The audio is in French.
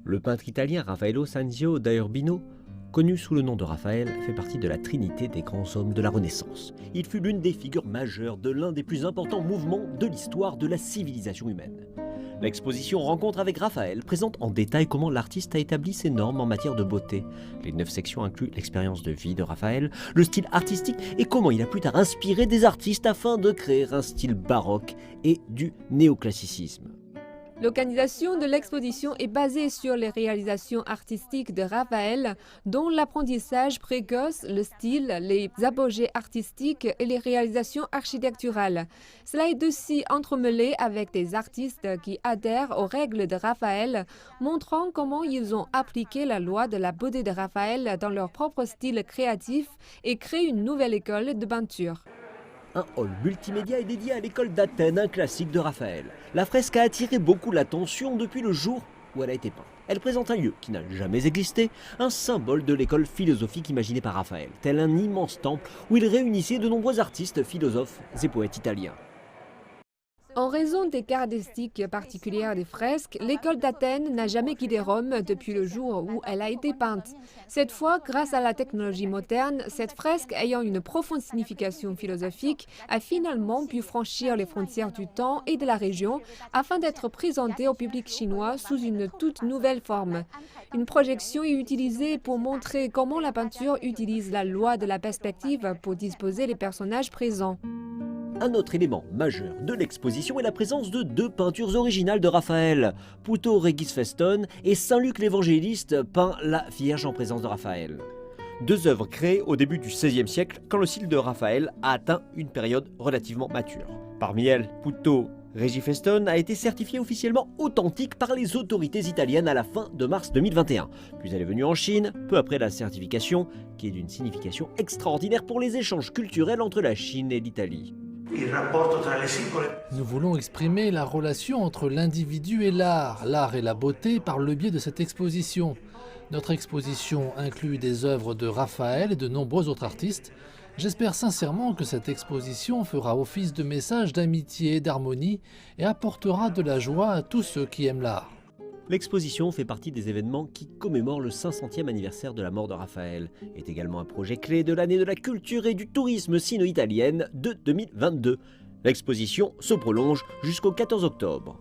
Le peintre italien Raffaello Sanzio da Urbino, connu sous le nom de Raphaël, fait partie de la trinité des grands hommes de la Renaissance. Il fut l'une des figures majeures de l'un des plus importants mouvements de l'histoire de la civilisation humaine. L'exposition Rencontre avec Raphaël présente en détail comment l'artiste a établi ses normes en matière de beauté. Les 9 sections incluent l'expérience de vie de Raphaël, le style artistique et comment il a plus tard inspiré des artistes afin de créer un style baroque et du néoclassicisme. L'organisation de l'exposition est basée sur les réalisations artistiques de Raphaël, dont l'apprentissage précoce, le style, les apogées artistiques et les réalisations architecturales. Cela est aussi entremêlé avec des artistes qui adhèrent aux règles de Raphaël, montrant comment ils ont appliqué la loi de la beauté de Raphaël dans leur propre style créatif et créé une nouvelle école de peinture. Un hall multimédia est dédié à l'école d'Athènes, un classique de Raphaël. La fresque a attiré beaucoup l'attention depuis le jour où elle a été peinte. Elle présente un lieu qui n'a jamais existé, un symbole de l'école philosophique imaginée par Raphaël, tel un immense temple où il réunissait de nombreux artistes, philosophes et poètes italiens. En raison des caractéristiques particulières des fresques, l'école d'Athènes n'a jamais quitté Rome depuis le jour où elle a été peinte. Cette fois, grâce à la technologie moderne, cette fresque ayant une profonde signification philosophique a finalement pu franchir les frontières du temps et de la région afin d'être présentée au public chinois sous une toute nouvelle forme. Une projection est utilisée pour montrer comment la peinture utilise la loi de la perspective pour disposer les personnages présents. Un autre élément majeur de l'exposition est la présence de 2 peintures originales de Raphaël, Puto Regis Feston et Saint-Luc l'Évangéliste peint la Vierge en présence de Raphaël. 2 œuvres créées au début du XVIe siècle quand le style de Raphaël a atteint une période relativement mature. Parmi elles, Puto Regis Feston a été certifiée officiellement authentique par les autorités italiennes à la fin de mars 2021. Puis elle est venue en Chine, peu après la certification, qui est d'une signification extraordinaire pour les échanges culturels entre la Chine et l'Italie. Nous voulons exprimer la relation entre l'individu et l'art et la beauté par le biais de cette exposition. Notre exposition inclut des œuvres de Raphaël et de nombreux autres artistes. J'espère sincèrement que cette exposition fera office de message d'amitié et d'harmonie et apportera de la joie à tous ceux qui aiment l'art. L'exposition fait partie des événements qui commémorent le 500e anniversaire de la mort de Raphaël, est également un projet clé de l'année de la culture et du tourisme sino-italienne de 2022. L'exposition se prolonge jusqu'au 14 octobre.